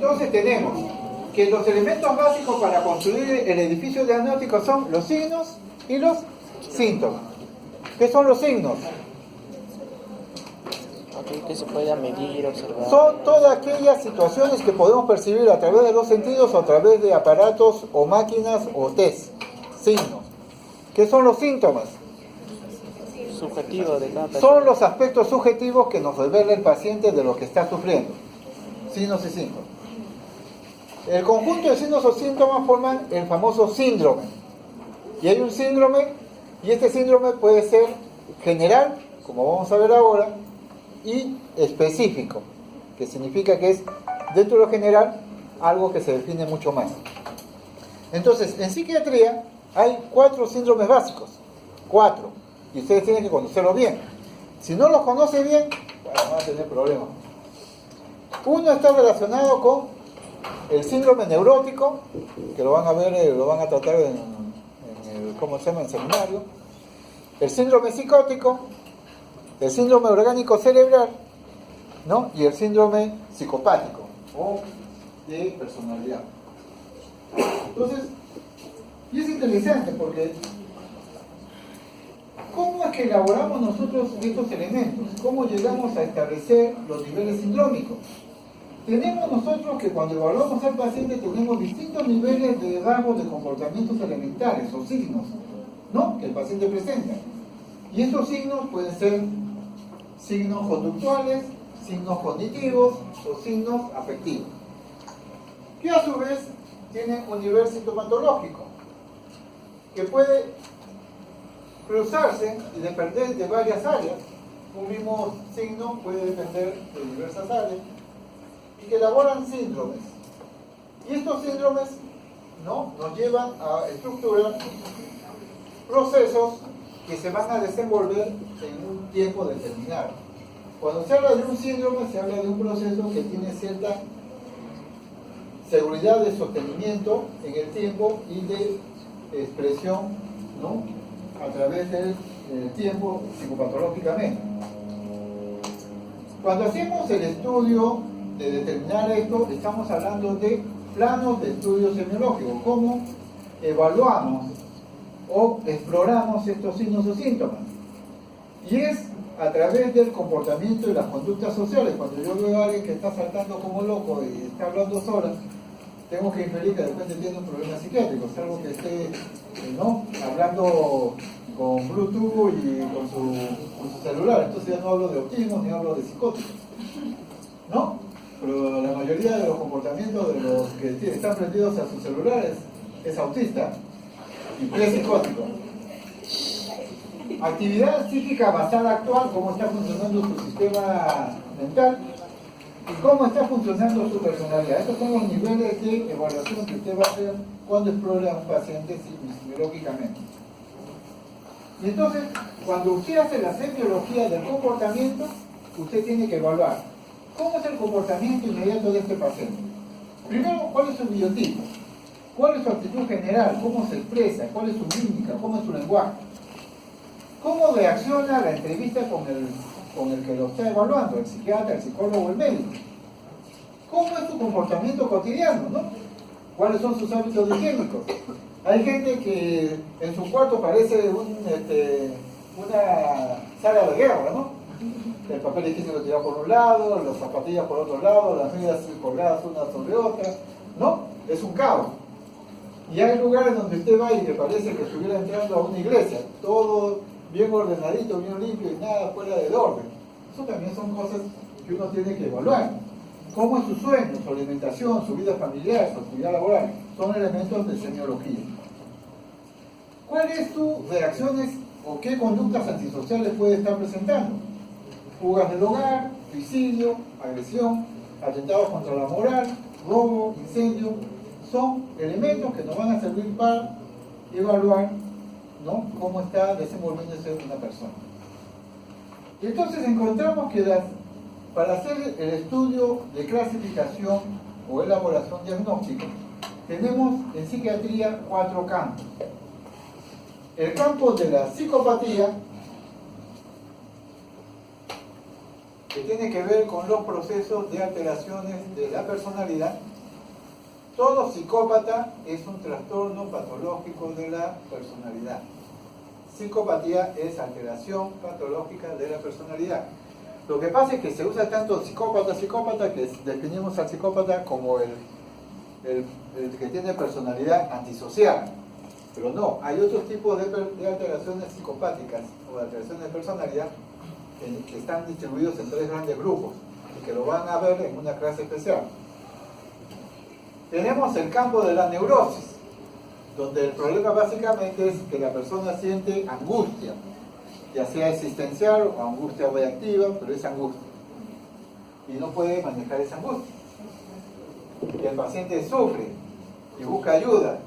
Entonces tenemos que los elementos básicos para construir el edificio diagnóstico son los signos y los síntomas. ¿Qué son los signos? Que se pueda medir, observar. Son todas aquellas situaciones que podemos percibir a través de los sentidos o a través de aparatos o máquinas o test. Signos. ¿Qué son los síntomas? Subjetivo de cada persona. Son los aspectos subjetivos que nos revela el paciente de lo que está sufriendo. Signos y síntomas. El conjunto de signos o síntomas forman el famoso síndrome. Y hay un síndrome, y este síndrome puede ser general, como vamos a ver ahora, y específico, que significa que es, dentro de lo general, algo que se define mucho más. Entonces, en psiquiatría hay 4 síndromes básicos. 4. Y ustedes tienen que conocerlos bien. Si no los conoce bien, bueno, van a tener problemas. Uno está relacionado con el síndrome neurótico, que lo van a ver, lo van a tratar en el, ¿cómo se llama?, en seminario. El síndrome psicótico, el síndrome orgánico cerebral, ¿no? Y el síndrome psicopático o de personalidad. Entonces, y es interesante porque ¿cómo es que elaboramos nosotros estos elementos? ¿Cómo llegamos a establecer los niveles sindrómicos? Tenemos nosotros que cuando evaluamos al paciente tenemos distintos niveles de rasgos de comportamientos elementales o signos, ¿no?, que el paciente presenta. Y estos signos pueden ser signos conductuales, signos cognitivos o signos afectivos, que a su vez tienen un nivel sintomatológico, que puede cruzarse y depender de varias áreas. Un mismo signo puede depender de diversas áreas y que elaboran síndromes. Y estos síndromes, ¿no?, nos llevan a estructurar procesos que se van a desenvolver en un tiempo determinado. Cuando se habla de un síndrome, se habla de un proceso que tiene cierta seguridad de sostenimiento en el tiempo y de expresión, ¿no?, a través del tiempo psicopatológicamente. Cuando hacemos el estudio de determinar esto, estamos hablando de planos de estudio semiológico, cómo evaluamos o exploramos estos signos o síntomas. Y es a través del comportamiento y las conductas sociales. Cuando yo veo a alguien que está saltando como loco y está hablando sola, tengo que inferir que de repente tiene un problema psiquiátrico, es algo que esté, ¿no?, hablando con Bluetooth y con su celular. Entonces ya no hablo de autismo ni hablo de psicóticos, ¿no? Pero la mayoría de los comportamientos de los que están prendidos a sus celulares es autista y prepsicótico. Actividad psíquica basal actual, cómo está funcionando su sistema mental y cómo está funcionando su personalidad. Estos son los niveles de evaluación que usted va a hacer cuando explora a un paciente semiológicamente. Y entonces, cuando usted hace la semiología del comportamiento, usted tiene que evaluar cómo es el comportamiento inmediato de este paciente. Primero, cuál es su biotipo, cuál es su actitud general, cómo se expresa, cuál es su mímica, cómo es su lenguaje, cómo reacciona a la entrevista con el que lo está evaluando, el psiquiatra, el psicólogo o el médico. ¿Cómo es su comportamiento cotidiano, ¿no? ¿Cuáles son sus hábitos higiénicos? Hay gente que en su cuarto parece una sala de guerra, ¿no? El papel higiénico tirado por un lado, las zapatillas por otro lado, las medias colgadas unas sobre otras, ¿no? Es un caos. Y hay lugares donde usted va y le parece que estuviera entrando a una iglesia, todo bien ordenadito, bien limpio y nada fuera de orden. Eso también son cosas que uno tiene que evaluar. ¿Cómo es su sueño, su alimentación, su vida familiar, su actividad laboral? Son elementos de semiología. ¿Cuáles sus reacciones o qué conductas antisociales puede estar presentando? Fugas del hogar, suicidio, agresión, atentados contra la moral, robo, incendio. Son elementos que nos van a servir para evaluar, ¿no?, cómo está desenvolviéndose una persona. Y entonces encontramos que para hacer el estudio de clasificación o elaboración diagnóstica, tenemos en psiquiatría 4 campos. El campo de la psicopatía, que tiene que ver con los procesos de alteraciones de la personalidad, todo psicópata es un trastorno patológico de la personalidad. Psicopatía es alteración patológica de la personalidad. Lo que pasa es que se usa tanto psicópata, que definimos al psicópata como el que tiene personalidad antisocial. Pero no, hay otros tipos de alteraciones psicopáticas o de alteraciones de personalidad que están distribuidos en 3 grandes grupos y que lo van a ver en una clase especial. Tenemos el campo de la neurosis, donde el problema básicamente es que la persona siente angustia, ya sea existencial o angustia reactiva, pero es angustia. Y no puede manejar esa angustia. Y el paciente sufre y busca ayuda.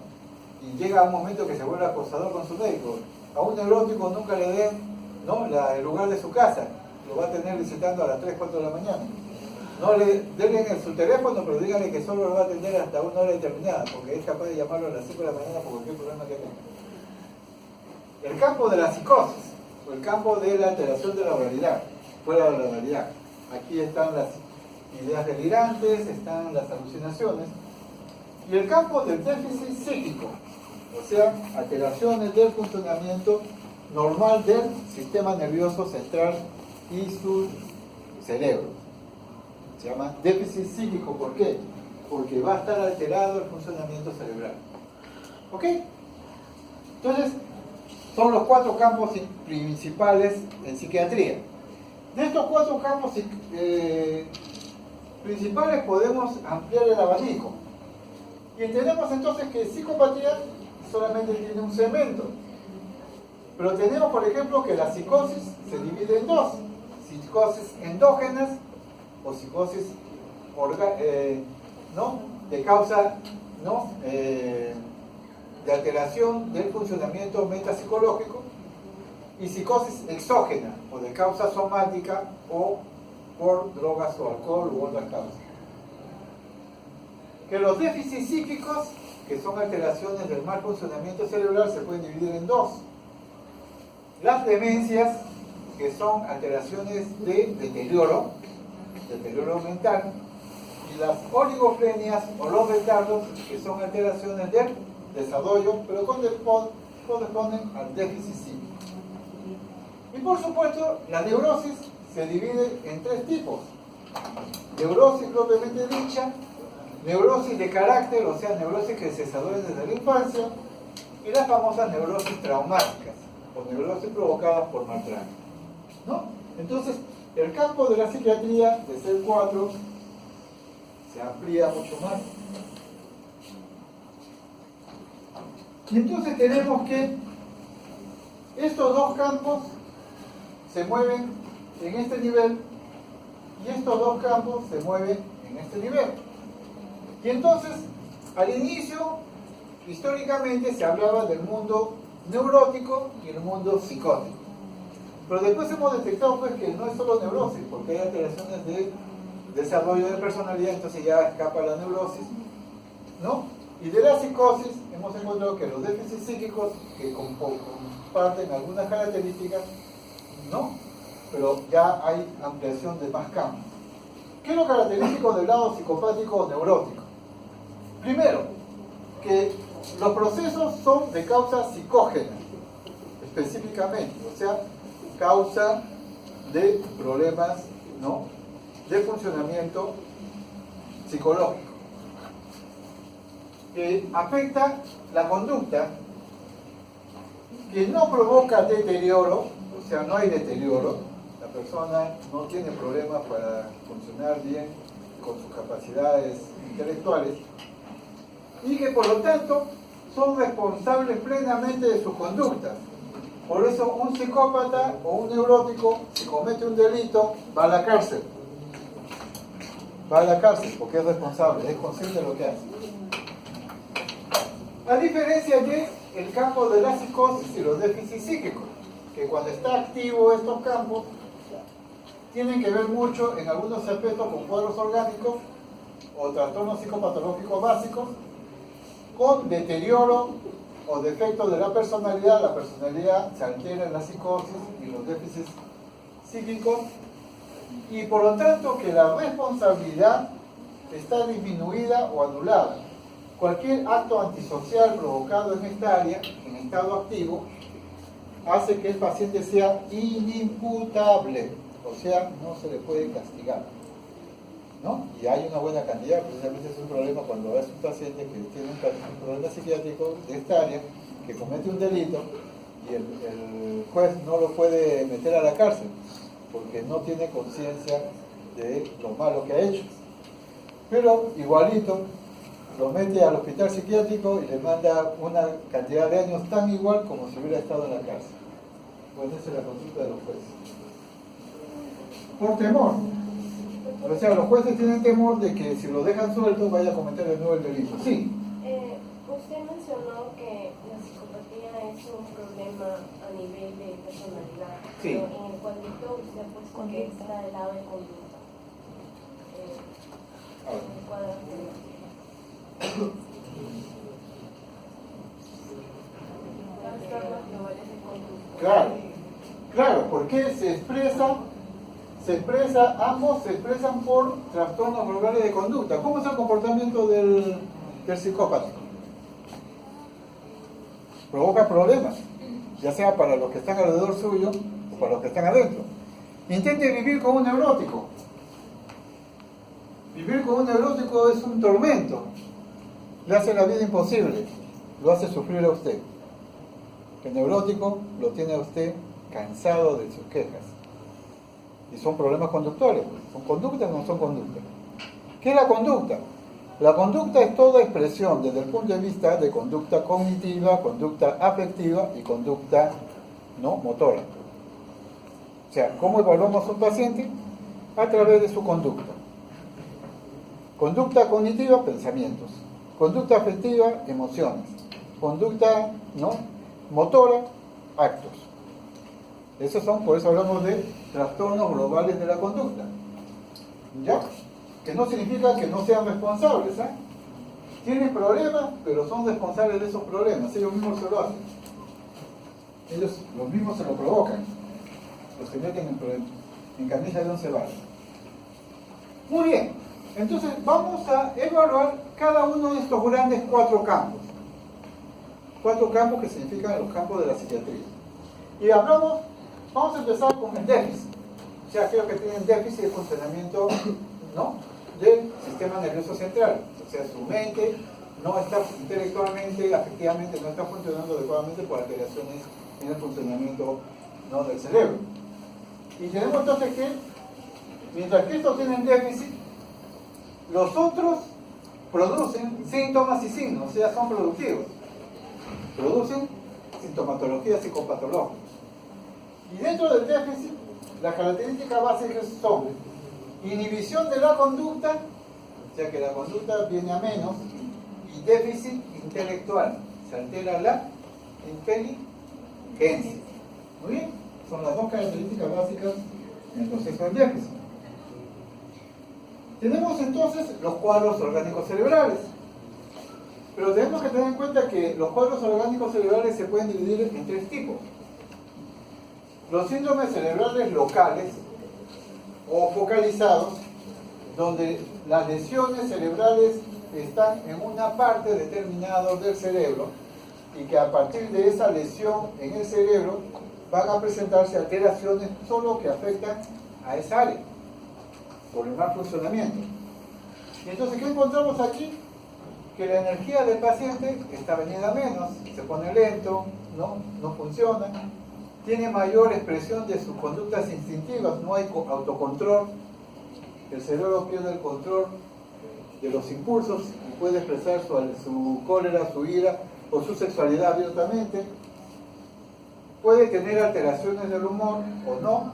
Y llega un momento que se vuelve acosador con su médico. A un neurótico nunca le den el lugar de su casa. Lo va a tener visitando a las 3, 4 de la mañana. No le den su teléfono, pero díganle que solo lo va a atender hasta una hora determinada, porque es capaz de llamarlo a las 5 de la mañana por cualquier problema que tenga. El campo de la psicosis, o el campo de la alteración de la realidad, fuera de la realidad. Aquí están las ideas delirantes, están las alucinaciones. Y el campo del déficit psíquico, o sea, alteraciones del funcionamiento normal del sistema nervioso central y su cerebro. Se llama déficit psíquico. ¿Por qué? Porque va a estar alterado el funcionamiento cerebral. ¿Ok? Entonces, son los 4 campos principales en psiquiatría. De estos 4 campos principales podemos ampliar el abanico. Y entendemos entonces que psicopatía solamente tiene un segmento. Pero tenemos, por ejemplo, que la psicosis se divide en 2. Psicosis endógenas o psicosis de causa de alteración del funcionamiento metapsicológico, y psicosis exógena o de causa somática o por drogas o alcohol u otras causas. Que los déficits psíquicos, que son alteraciones del mal funcionamiento cerebral, se pueden dividir en 2. Las demencias, que son alteraciones de deterioro mental, y las oligofrenias o los retardos, que son alteraciones del desarrollo, pero corresponden al déficit psíquico. Y por supuesto, la neurosis se divide en 3 tipos. Neurosis propiamente dicha, neurosis de carácter, o sea, neurosis que se desarrollan desde la infancia, y las famosas neurosis traumáticas, o neurosis provocadas por maltrato. ¿No? Entonces, el campo de la psiquiatría, de ser 4, se amplía mucho más. Y entonces tenemos que estos 2 campos se mueven en este nivel, y estos 2 campos se mueven en este nivel. Y entonces, al inicio, históricamente se hablaba del mundo neurótico y el mundo psicótico. Pero después hemos detectado pues, que no es solo neurosis, porque hay alteraciones de desarrollo de personalidad, entonces ya escapa la neurosis, ¿no? Y de la psicosis hemos encontrado que los déficits psíquicos, que comparten algunas características, ¿no? Pero ya hay ampliación de más campos. ¿Qué es lo característico del lado psicopático o neurótico? Primero, que los procesos son de causa psicógena, específicamente, o sea, causa de problemas, ¿no?, de funcionamiento psicológico, que afecta la conducta, que no provoca deterioro, o sea, no hay deterioro, la persona no tiene problemas para funcionar bien con sus capacidades intelectuales, y que por lo tanto son responsables plenamente de sus conductas. Por eso un psicópata o un neurótico, si comete un delito, va a la cárcel. Va a la cárcel porque es responsable, es consciente de lo que hace. A diferencia de el campo de la psicosis y los déficits psíquicos, que cuando está activo estos campos, tienen que ver mucho en algunos aspectos con cuadros orgánicos o trastornos psicopatológicos básicos, con deterioro o defectos de la personalidad se altera en la psicosis y los déficits psíquicos, y por lo tanto que la responsabilidad está disminuida o anulada. cualquier acto antisocial provocado en esta área, en estado activo, hace que el paciente sea inimputable, o sea, no se le puede castigar, ¿no? Y hay una buena cantidad, precisamente es un problema cuando es un paciente que tiene un problema psiquiátrico de esta área, que comete un delito y el juez no lo puede meter a la cárcel porque no tiene conciencia de lo malo que ha hecho. Pero igualito lo mete al hospital psiquiátrico y le manda una cantidad de años tan igual como si hubiera estado en la cárcel. Pues esa es la consulta de los jueces. Por temor. O sea, los jueces tienen temor de que si lo dejan suelto vaya a cometer de nuevo el delito. Sí. Usted mencionó que la psicopatía es un problema a nivel de personalidad. Sí. Pero en el cuadrito usted ha puesto que está del lado de conducta. En el cuadro anterior. Trastornos globales de conducta. Claro, claro, porque ambos se expresan por trastornos globales de conducta. ¿Cómo es el comportamiento del psicópata? Provoca problemas, ya sea para los que están alrededor suyo o para los que están adentro. Intente vivir con un neurótico. Vivir con un neurótico es un tormento. Le hace la vida imposible, lo hace sufrir a usted. El neurótico lo tiene a usted cansado de sus quejas. Y son problemas conductuales. ¿Son conductas o no son conductas? ¿Qué es la conducta? La conducta es toda expresión desde el punto de vista de conducta cognitiva, conducta afectiva y conducta no motora. O sea, ¿cómo evaluamos a un paciente? A través de su conducta. Conducta cognitiva, pensamientos. Conducta afectiva, emociones. Conducta motora, actos. Esos son, por eso hablamos de trastornos globales de la conducta. ¿Ya? Que no significa que no sean responsables, ¿eh? Tienen problemas, pero son responsables de esos problemas. Ellos mismos se lo hacen. Ellos los mismos se lo provocan. Los que meten en camisa de 11 varas. Muy bien. Entonces vamos a evaluar cada uno de estos grandes 4 campos. 4 campos que significan los campos de la psiquiatría. Y vamos a empezar con el déficit. O sea, aquellos que tienen déficit de funcionamiento, del sistema nervioso central. O sea, su mente no está intelectualmente, afectivamente, no está funcionando adecuadamente por alteraciones en el funcionamiento del cerebro. Y tenemos entonces que, mientras que estos tienen déficit, los otros producen síntomas y signos, o sea, son productivos. Producen sintomatología psicopatológica. Y dentro del déficit, las características básicas son inhibición de la conducta, o sea que la conducta viene a menos, y déficit intelectual, se altera la inteligencia. Muy bien, son las 2 características básicas en el proceso del déficit. Tenemos entonces los cuadros orgánicos cerebrales, pero tenemos que tener en cuenta que los cuadros orgánicos cerebrales se pueden dividir en 3 tipos. Los síndromes cerebrales locales o focalizados, donde las lesiones cerebrales están en una parte determinada del cerebro y que a partir de esa lesión en el cerebro van a presentarse alteraciones solo que afectan a esa área por el mal funcionamiento. Y entonces, ¿qué encontramos aquí? Que la energía del paciente está venida menos, se pone lento, no funciona, tiene mayor expresión de sus conductas instintivas, no hay autocontrol, el cerebro pierde el control de los impulsos y puede expresar su cólera, su ira o su sexualidad abiertamente, puede tener alteraciones del humor o no,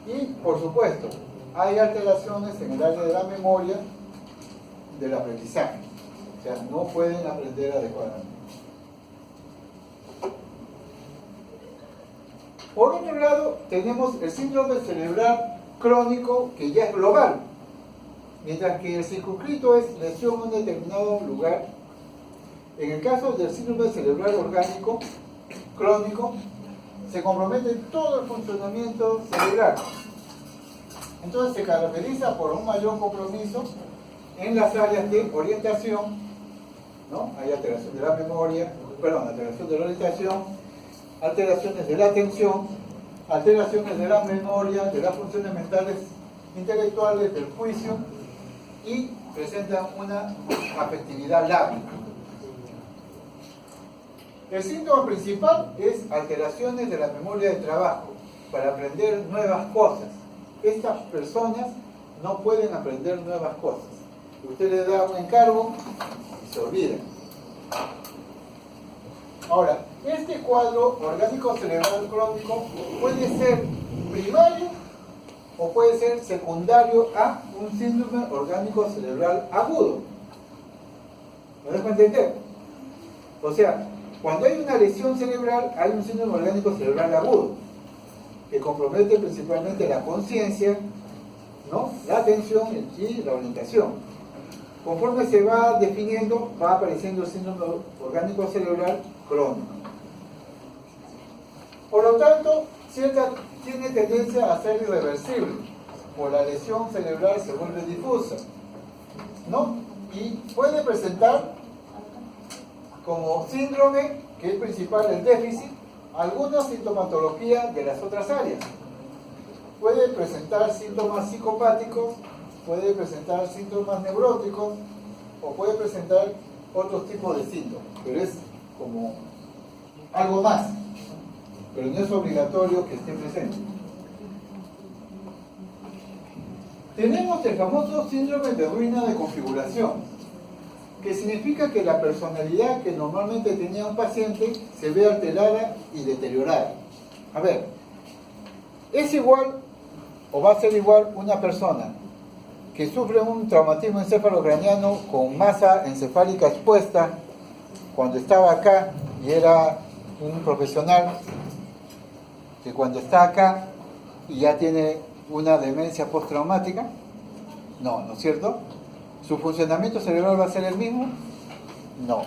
y por supuesto, hay alteraciones en el área de la memoria del aprendizaje, o sea, no pueden aprender adecuadamente. Por otro lado, tenemos el síndrome cerebral crónico, que ya es global, mientras que el circunscrito es lesión en un determinado lugar. En el caso del síndrome cerebral orgánico crónico, se compromete todo el funcionamiento cerebral. Entonces se caracteriza por un mayor compromiso en las áreas de orientación, ¿no? Hay alteración de la memoria, perdón, alteración de la orientación, alteraciones de la atención, alteraciones de la memoria, de las funciones mentales intelectuales, del juicio, y presentan una afectividad lábil. El síntoma principal es alteraciones de la memoria de trabajo para aprender nuevas cosas. Estas personas no pueden aprender nuevas cosas. Usted le da un encargo y se olvida. Ahora, este cuadro orgánico cerebral crónico puede ser primario o puede ser secundario a un síndrome orgánico cerebral agudo. ¿Me dejo entender? O sea, cuando hay una lesión cerebral, hay un síndrome orgánico cerebral agudo, que compromete principalmente la conciencia, ¿no?, la atención y la orientación. Conforme se va definiendo, va apareciendo el síndrome orgánico cerebral crónico. Por lo tanto, tiene tendencia a ser irreversible, o la lesión cerebral se vuelve difusa, ¿no? Y puede presentar como síndrome, que es principal el déficit, alguna sintomatología de las otras áreas. Puede presentar síntomas psicopáticos, puede presentar síntomas neuróticos, o puede presentar otros tipos de síntomas, pero es como algo más, pero no es obligatorio que esté presente. Tenemos el famoso síndrome de ruina de configuración, que significa que la personalidad que normalmente tenía un paciente se ve alterada y deteriorada. A ver, ¿es igual o va a ser igual una persona que sufre un traumatismo encefalocraniano con masa encefálica expuesta cuando estaba acá y era un profesional, que cuando está acá y ya tiene una demencia postraumática? No, ¿no es cierto? ¿Su funcionamiento cerebral va a ser el mismo? No.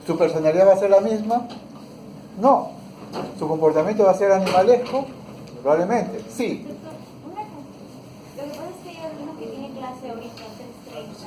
¿Su personalidad va a ser la misma? No. ¿Su comportamiento va a ser animalesco? Probablemente, sí. Doctor, lo que pasa es que hay alguno que tiene clase ahorita, entonces